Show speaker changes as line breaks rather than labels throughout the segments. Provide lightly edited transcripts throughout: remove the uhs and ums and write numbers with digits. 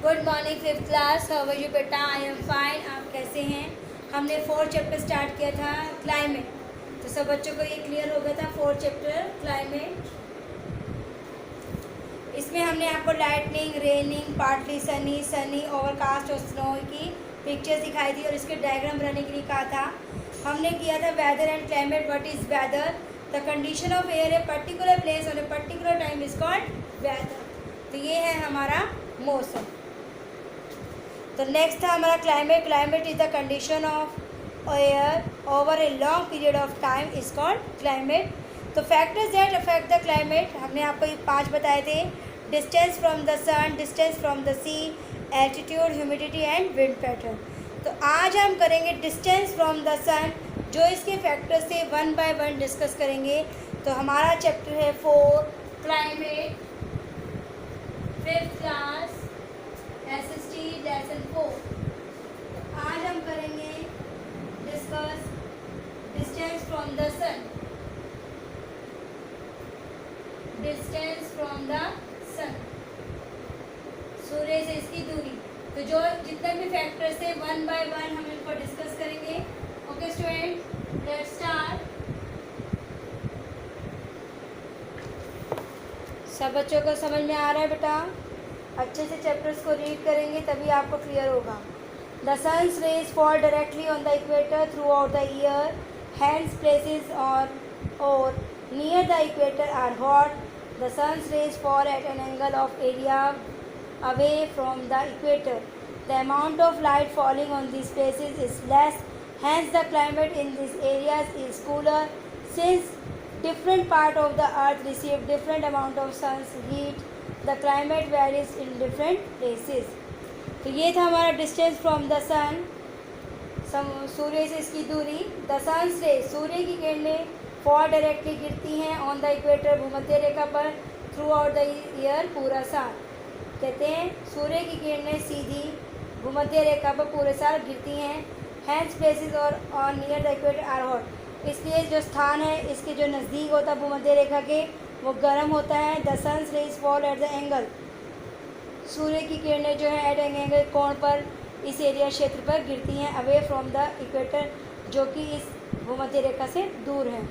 Good morning fifth class. How are you बेटा? I am fine. आप कैसे हैं? हमने 4th चैप्टर स्टार्ट किया था क्लाइमेट, तो सब बच्चों को ये क्लियर हो गया था 4th चैप्टर क्लाइमेट। इसमें हमने आपको lightning, raining, partly Sunny, Sunny, overcast और स्नो की पिक्चर्स दिखाई थी और इसके डायग्राम बनाने के लिए कहा था। हमने किया था weather and climate. What is weather? The condition of air a particular place on a particular time is called weather. तो ये है हमारा मौसम। तो नेक्स्ट था हमारा climate. Climate is the condition of air over a long period of time is called climate. तो factors that affect the climate हमने आपको ये 5 बताए थे। Distance from the sun, distance from the sea, altitude, humidity and wind pattern. तो आज हम करेंगे डिस्टेंस फ्रॉम द सन, जो इसके फैक्टर्स से 1 बाय 1 डिस्कस करेंगे। तो हमारा चैप्टर है 4 climate, 5th class, SST lesson 4। आज हम करेंगे discuss distance from the sun, distance from the sun, सूर्य से इसकी दूरी। तो जो जितने भी फैक्टर्स है 1 बाय 1 हम इनको डिस्कस करेंगे। Okay student, let's start. सब बच्चों को समझ में आ रहा है बेटा? अच्छे से चैप्टर्स को रीड करेंगे तभी आपको क्लियर होगा। The sun's rays fall directly on the equator throughout the year, hence places on or near the equator are hot. The sun's rays fall at an angle of area away from the equator. The amount of light falling on these places is less, hence the climate in these areas is cooler. Since different part of the earth receive different amount of sun's heat, the climate varies in different places. तो ये था हमारा distance from the sun, सूर्य से इसकी दूरी। The sun's raise, सूर्य की किरणें फॉल डायरेक्टली गिरती हैं ऑन द इक्वेटर, भूमध्य रेखा पर, थ्रू आउट द ईयर, पूरा साल। कहते हैं सूर्य की किरणें सीधी भूमध्य रेखा पर पूरे साल गिरती हैं। हैंस प्लेसेस और near the equator are hot, इसलिए जो स्थान है इसके जो नज़दीक होता है भूमध्य रेखा के, वो गर्म होता है। The sun's rays fall at the angle, सूर्य की किरणें जो है एट एंगल, कोण पर, इस एरिया क्षेत्र पर गिरती हैं। अवे फ्रॉम द इक्वेटर, जो कि इस भूमध्य रेखा से दूर है।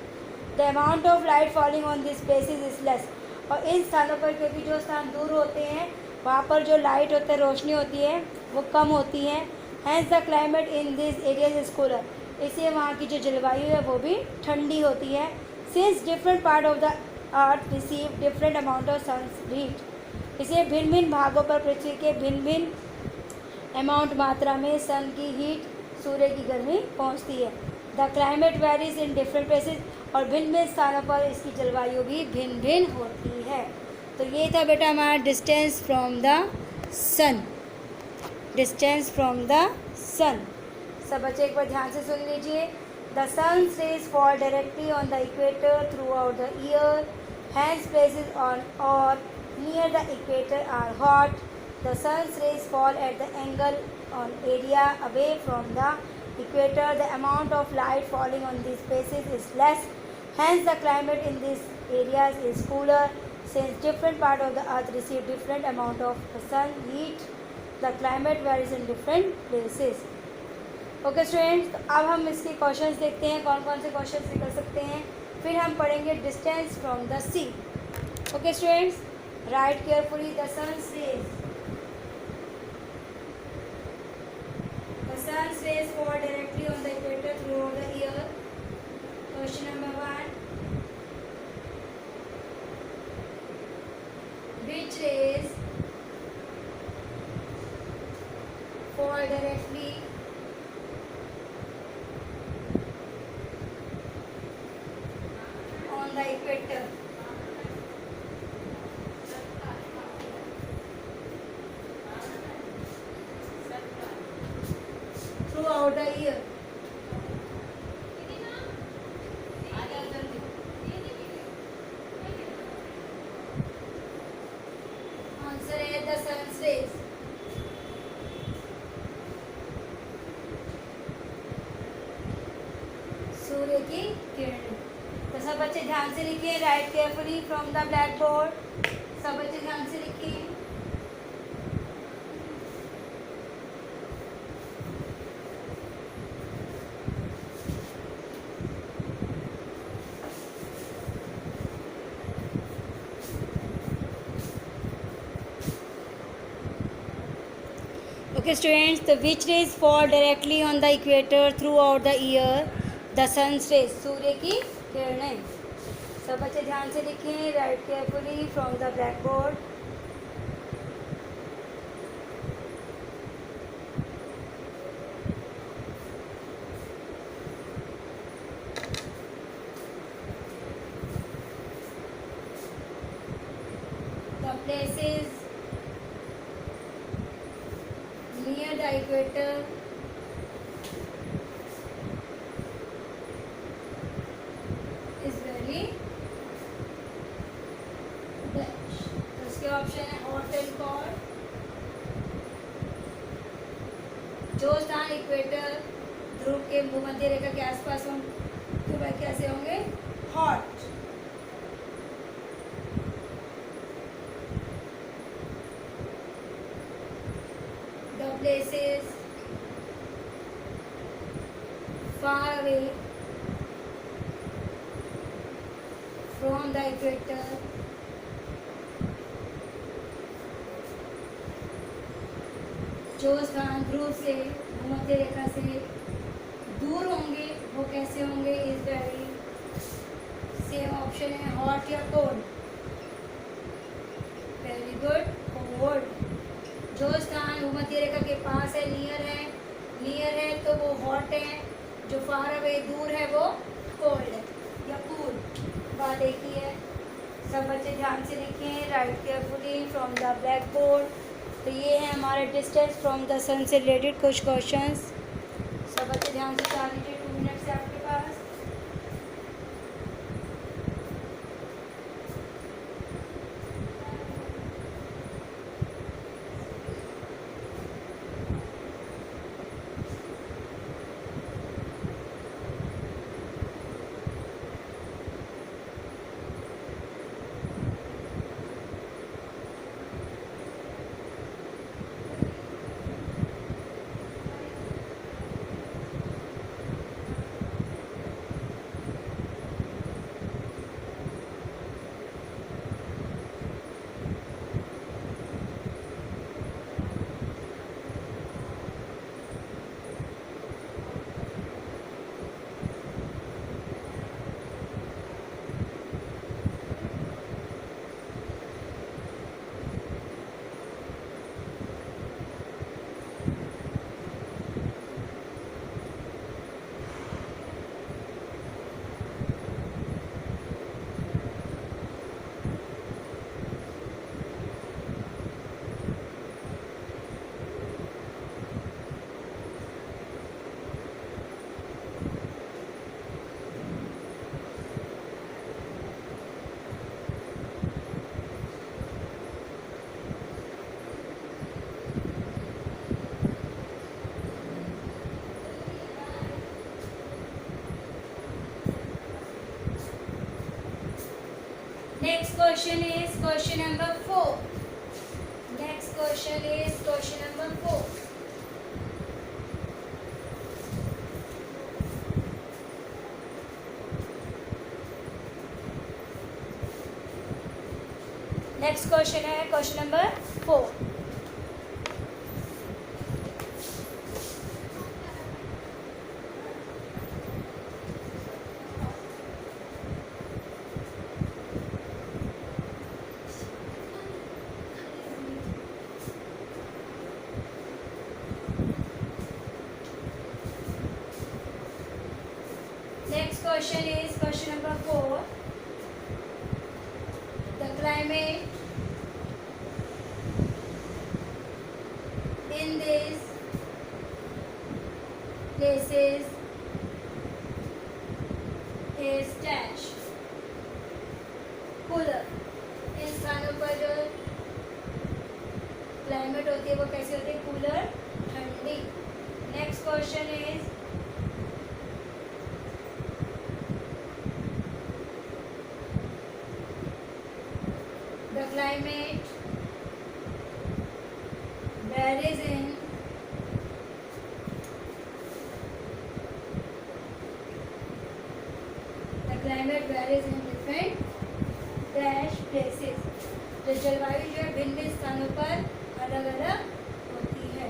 The amount of light falling on this places is less, और इन स्थानों पर, क्योंकि जो स्थान दूर होते हैं वहाँ पर जो लाइट होता है, रोशनी होती है, वो कम होती है। Hence the climate in this areas is cooler, इसलिए वहाँ की जो जलवायु है वो भी ठंडी होती है। Since different part of the earth receive different amount of sun's heat, इसलिए भिन्न भिन्न भागों पर पृथ्वी के भिन्न भिन्न अमाउंट मात्रा में सन की हीट, सूर्य की गर्मी पहुँचती है। The climate varies in different places, और भिन्न भिन्न स्थानों पर इसकी जलवायु भी भिन्न भिन्न होती है। तो ये था बेटा हमारा distance from the sun, distance from the sun. सब बच्चे एक बार ध्यान से सुन लीजिए। The sun's rays fall directly on the equator throughout the year, hence places on or near the equator are hot. The sun's rays fall at the angle on area away from the equator. The amount of light falling on this places is less, hence the climate in this areas is cooler. Since different part of the earth receive different amount of sun heat, the climate varies in different places. Okay students, तो अब हम इसके questions देखते हैं, कौन कौन से questions निकल सकते हैं। फिर हम पढ़ेंगे distance from the sea. Okay students, write carefully. The sun's rays fall directly on the equator throughout the year. Question number 1, which rays fall directly on the equator? Throughout the year. Answer है the sun's raise. सूर्य की किरणें। तो सब बच्चे ध्यान से लिखिए, write carefully from the black board. सब बच्चे ध्यान से लिखिए। Okay students, the which rays fall directly on the equator throughout the year? The sun's rays, सूर्य की किरणें. सब बच्चे ध्यान से लिखें. Write carefully from the blackboard. The places near the equator is very dash. तो इसके ऑप्शन है हॉट एंड कोल्ड. जो स्थान इक्वेटर ध्रुव के भूमध्य रेखा के आसपास हों तो वह कैसे होंगे? Hot. The places far away from the equator जो स्थान ध्रुव से भूमध्य रेखा से दूर होंगे वो कैसे होंगे? Is very. सेम ऑप्शन है हॉट या कोल्ड. Very good, cold. जो स्थान भूमध्य रेखा के पास है, नियर है तो वो हॉट है. जो फार अवे दूर है वो कोल्ड है या कूल. बात एक ही है. सब बच्चे ध्यान से लिखें. Right carefully from the black board. तो ये है हमारा डिस्टेंस फ्रॉम द सन से रिलेटेड कुछ क्वेश्चंस. सब बच्चे ध्यान से चाह लीजिए. 2 मिनट्स है आपके पास. Next question is question number 4. Next question is question number 4. Next question है question number 4. Next question is question number 4. The climate in these places is dash. Cooler. इन स्थानों पर जो क्लाइमेट होती है वो कैसी होती है? कूलर, ठंडी. Next question is the climate varies in different dash places. जो जलवायु जो है भिन्न स्थानों पर अलग अलग होती है.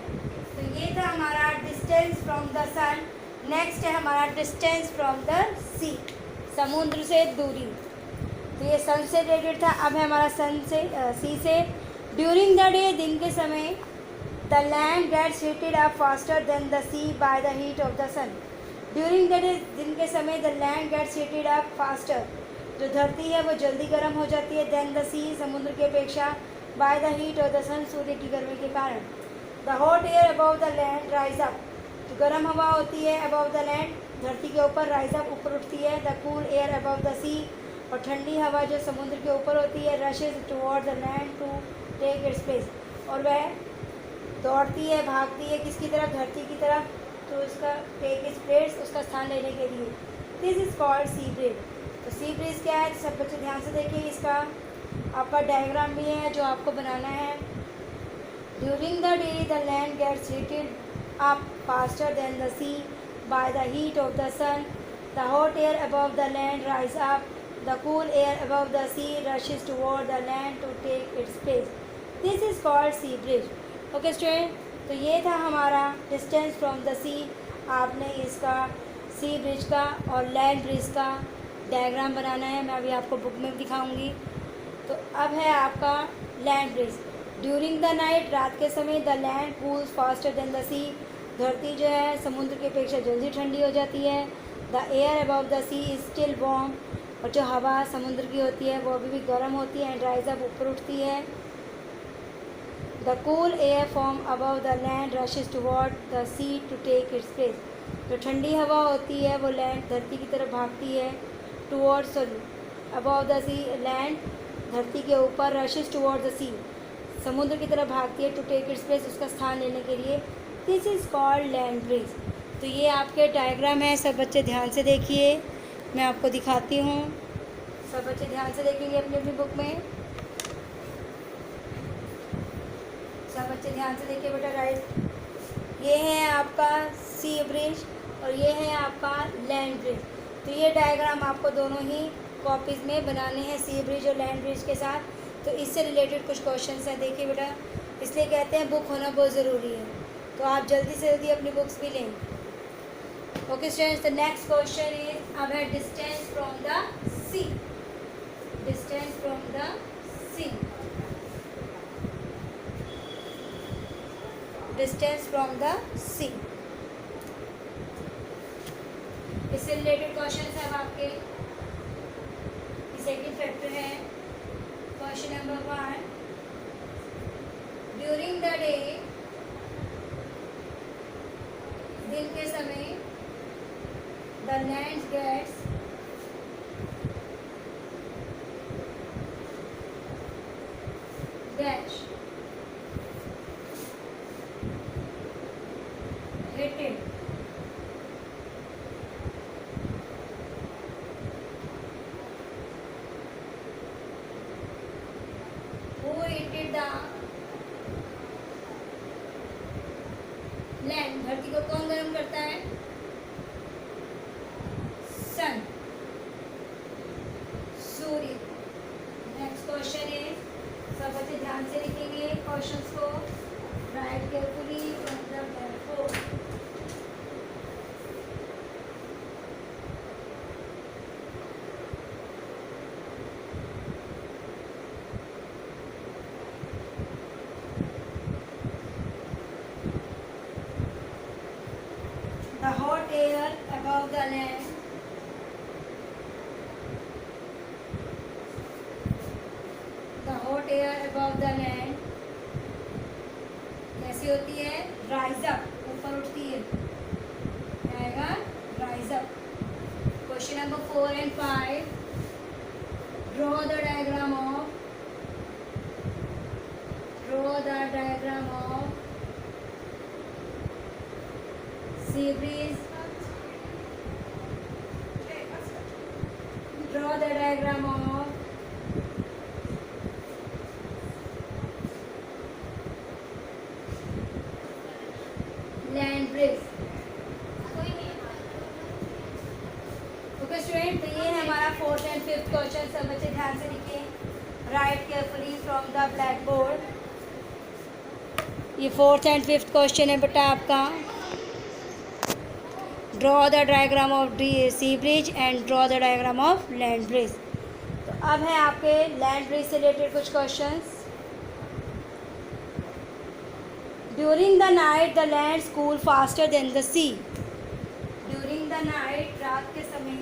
Distance from the sun. Next है हमारा डिस्टेंस फ्रॉम द सी, समुद्र से दूरी। तो ये सन से रिलेटेड था। अब है हमारा सन से सी से। ड्यूरिंग द डे, दिन के समय, the land gets heated up faster than the sea by the heat of the sun. During the day, दिन के समय, the land gets heated up faster, जो धरती है वो जल्दी गर्म हो जाती है, देन द सी, समुद्र की अपेक्षा, by the heat of the sun, सूर्य की गर्मी के कारण। The hot air above the land rise up, जो गर्म हवा होती है अबव द लैंड, धरती के ऊपर, राइज अप, ऊपर उठती है। The cool air above the sea, और ठंडी हवा जो समुद्र के ऊपर होती है, rushes toward the land to take its place, और वह दौड़ती है, भागती है किसकी तरफ, धरती की तरफ, तो उसका टेक इट्स प्लेस, उसका स्थान लेने के लिए। This is called sea breeze. तो सी ब्रिज क्या है, सब बच्चे ध्यान से देखिए। इसका आपका डायग्राम भी है जो आपको बनाना है। During the day the land gets heated up faster than the sea by the heat of the sun. The hot air above the land rise up, the cool air above the sea rushes toward the land to take its place. This is called sea breeze. Okay student, तो ये था हमारा distance from the सी। आपने इसका सी bridge का और land bridge का diagram बनाना है, मैं अभी आपको बुक में दिखाऊंगी। तो अब है आपका land breeze. During the night, रात के समय, the land cools faster than the sea, धरती जो है समुद्र की अपेक्षा जल्दी ठंडी हो जाती है। The air above the sea is still warm, और जो हवा समुद्र की होती है वो अभी भी गर्म होती है, एंड राइज अप, ऊपर उठती है। The cool air from above the land rushes toward the sea to take its place, जो ठंडी हवा होती है वो लैंड, धरती की तरफ भागती है। Towards, above the sea, land, धरती के ऊपर, रशेज टुवर्ड द सी, समुद्र की तरफ भागती है, टू टेक इट्स प्लेस, उसका स्थान लेने के लिए। This is called land breeze. तो ये आपके डायग्राम है, सब बच्चे ध्यान से देखिए, मैं आपको दिखाती हूँ। सब बच्चे ध्यान से देखेंगे अपनी अपनी बुक में। सब बच्चे ध्यान से देखिए बेटा। राइट, ये है आपका सी ब्रिज और ये है आपका लैंड ब्रिज। तो ये डायग्राम आपको दोनों ही कॉपीज़ में बनाने हैं, सी ब्रिज और लैंड ब्रिज के साथ। तो इससे रिलेटेड कुछ क्वेश्चंस हैं, देखिए बेटा, इसलिए कहते हैं बुक होना बहुत ज़रूरी है। तो आप जल्दी से जल्दी अपनी बुक्स भी लें। Okay students, the next question is, अब है distance from the sea. Distance from the sea, distance from the sea, इससे रिलेटेड क्वेश्चन है अब आपके। सेकेंड फैक्टर है question number 1। During the day, दिन के समय, the land gets dash heated the land, धरती को कौन गर्म करता है, सन, सूर्य। नेक्स्ट क्वेश्चन है, सब बच्चे ध्यान से लिखेंगे क्वेश्चंस को, right carefully from the blackboard. The hot air above the land, the hot air above the land कैसी होती है, राइज अप, ऊपर उठती है, आएगा rise up. Question number 4 and 5, draw the diagram of, draw the diagram of sea breeze, draw the diagram of land breeze। Okay student, तो ये है हमारा 4th and 5th क्वेश्चन। सब बच्चे ध्यान से लिखिए, write carefully from the blackboard. ये 4th and 5th क्वेश्चन है बेटा आपका। Draw the diagram of sea breeze and draw the diagram of land breeze. तो अब है आपके लैंड ब्रिज से रिलेटेड कुछ questions. During the night the land cool faster than the sea. During the night, रात के समय,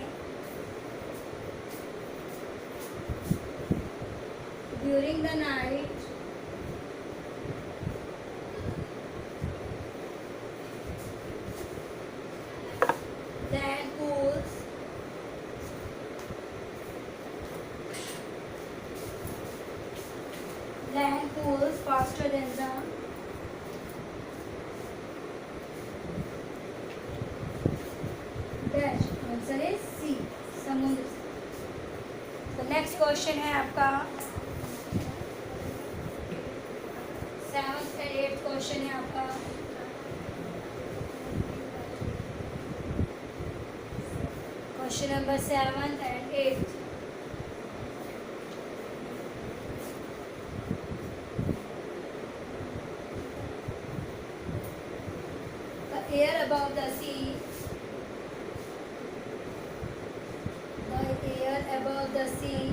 during the night land cools faster than the dash। Answer is C, समुद्र से। तो नेक्स्ट क्वेश्चन है आपका 7th and 8th क्वेश्चन है आपका। Question number 7th and 8th। The air above the sea, the air above the sea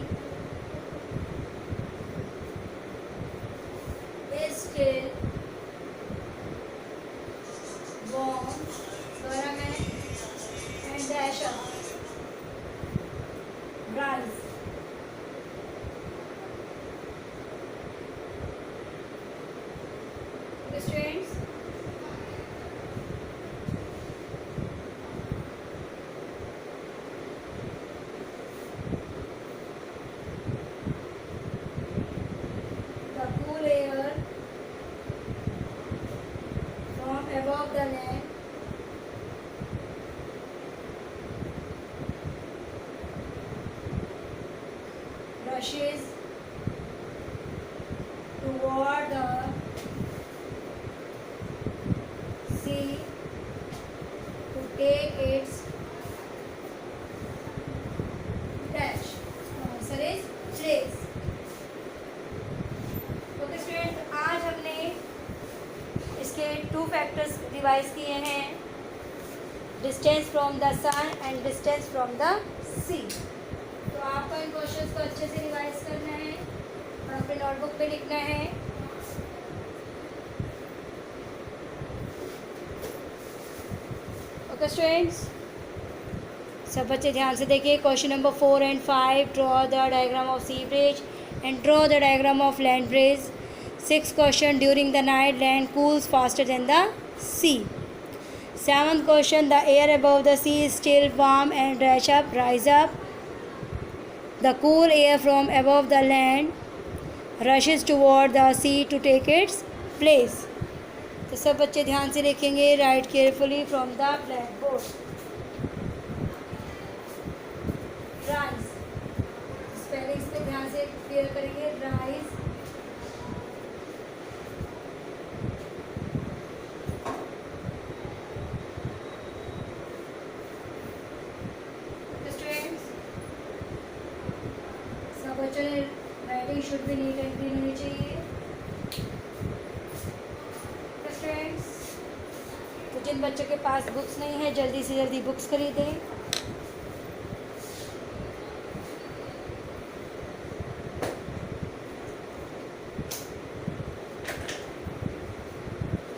is still warm, गर्म है, and dash up, rise। Okay, students, the cool air from above the land rushes toward the sea to take its dash। Answer is place. Okay student, आज हमने इसके 2 factors revise किए हैं, distance from the sun and distance from the sea. तो आपको इन questions को अच्छे से रिवाइज करना है और अपने नोटबुक पे लिखना है। ओके स्टूडेंट्स, सब बच्चे ध्यान से देखिए। Question number 4 and 5, draw the diagram of sea breeze and draw the diagram of land breeze. 6th question, during the night land cools faster than the sea. 7th question, the air above the sea is still warm and rush up, rise up. The cool air from above the land rushes toward the sea to take its place। तो सब बच्चे ध्यान से लिखेंगे, right carefully from the black board. Rise, spellings पे ध्यान से clear करेंगे। राइज, बच्चों ने राइटिंग शुड भी नीट एंड क्लीन होनी चाहिए। स्टूडेंट्स, तो जिन बच्चों के पास बुक्स नहीं है जल्दी से जल्दी बुक्स खरीदें।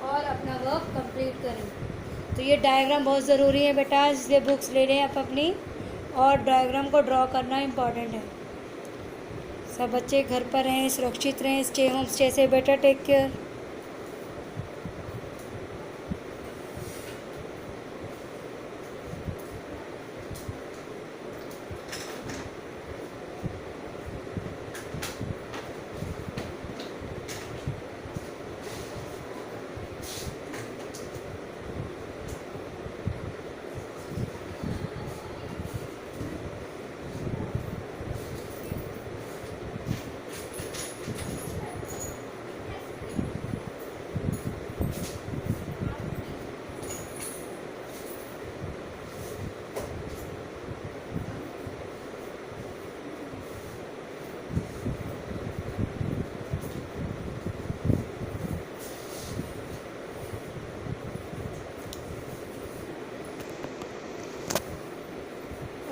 और अपना वर्क कंप्लीट करें। तो ये डायग्राम बहुत ज़रूरी है बेटा, इसलिए बुक्स ले लें आप अपनी, और डायग्राम को ड्रॉ करना इम्पॉर्टेंट है। सब बच्चे घर पर रहें, सुरक्षित रहें, stay home stay safe better, take care.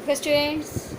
Okay, students.